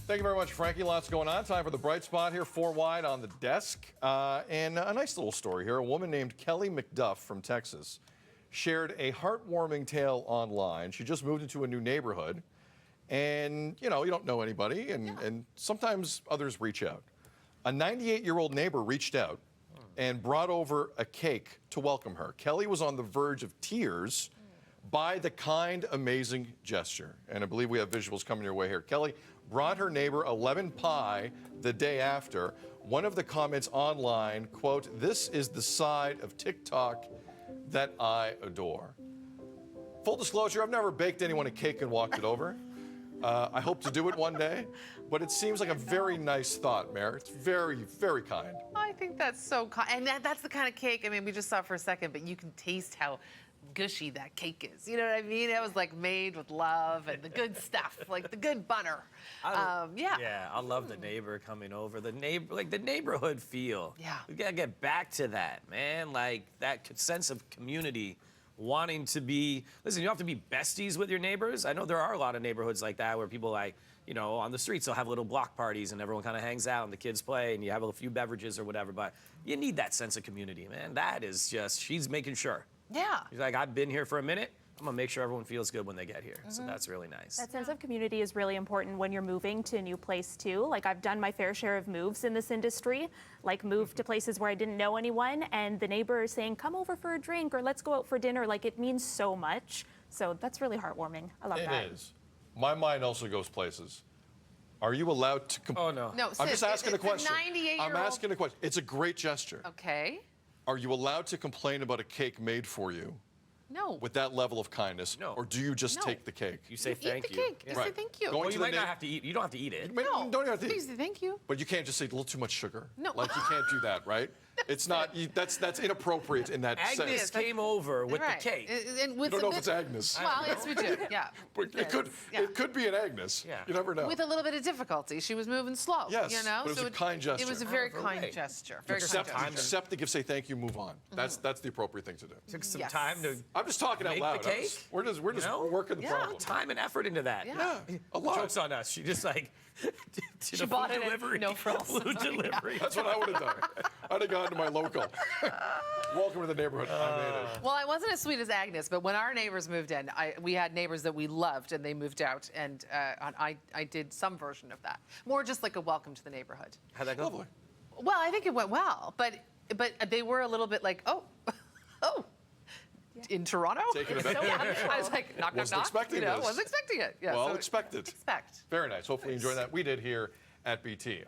Thank you very much, Frankie. Lots going on. Time for the bright spot here. 4 wide on the desk. And a nice little story here. A woman named Kelly McDuff from Texas shared a heartwarming tale online. She just moved into a new neighborhood. And, you don't know anybody. And sometimes others reach out. A 98-year-old neighbor reached out and brought over a cake to welcome her. Kelly was on the verge of tears by the kind, amazing gesture. And I believe we have visuals coming your way here. Kelly brought her neighbor a lemon pie the day after. One of the comments online, quote, "This is the side of TikTok that I adore." Full disclosure, I've never baked anyone a cake and walked it over. I hope to do it one day, but it seems like a very nice thought, Mayor. It's very, very kind. I think that's so kind. And that's the kind of cake, I mean, we just saw it for a second, but you can taste how gushy that cake is. You know what I mean? It was like made with love and the good stuff, like the good butter. Yeah, I love the neighbor coming over. The neighborhood feel. Yeah. We gotta get back to that, man. Like that sense of community, wanting to be. Listen, you don't have to be besties with your neighbors. I know there are a lot of neighborhoods like that where people on the streets they'll have little block parties and everyone kind of hangs out and the kids play and you have a few beverages or whatever. But you need that sense of community, man. That is just she's making sure. Yeah. She's like, I've been here for a minute. I'm gonna make sure everyone feels good when they get here. So that's really nice. That sense of community is really important when you're moving to a new place too. Like I've done my fair share of moves in this industry, like moved to places where I didn't know anyone and the neighbor is saying, come over for a drink or let's go out for dinner. Like it means so much. So that's really heartwarming. I love that. It is. My mind also goes places. Are you allowed to Oh, no. No, I'm just asking a it's question. 98-year-old. I'm asking a question. It's a great gesture. Okay. Are you allowed to complain about a cake made for you No. with that level of kindness? No. Or do you just No. take the cake? You say You thank eat the you. cake. You say thank you. Going Well, to you the might not have to eat. You don't have to eat it. You don't even have to Please, eat. thank you. But you can't just say a little too much sugar. No. Like you can't do that, right? It's not. That's inappropriate in that Agnes sense. came over with Right. the cake. And with You don't know a if it's Agnes. Well, yes, we do. Yeah. But it could. Yeah. It could be an Agnes. Yeah. You never know. With a little bit of difficulty. She was moving slow. Yes, You know? but it was so a kind gesture. It was a very However kind way. gesture. Very kind accept, gesture. accept the gift, say thank you, move on. That's the appropriate thing to do. Took some Yes. time to I'm just talking out make loud. the cake. We're just working the Yeah. problem. time and effort into that. Yeah. Yeah, a lot. Joke's on us. She just did a bought food it at delivery. no frills. Food delivery. That's what I would have done. I'd have gone to my local. Welcome to the neighborhood. I made it. Well, I wasn't as sweet as Agnes, but when our neighbors moved in, we had neighbors that we loved, and they moved out, and I did some version of that. More just like a welcome to the neighborhood. How'd that go? Lovely. Well, I think it went well, but they were a little bit like, oh, in Toronto? Taken aback. I was like, knock, Wasn't knock, knock. expecting this. Wasn't expecting it. Yeah, Well so expected. expect. Very nice. Hopefully you enjoy that. We did here at BT.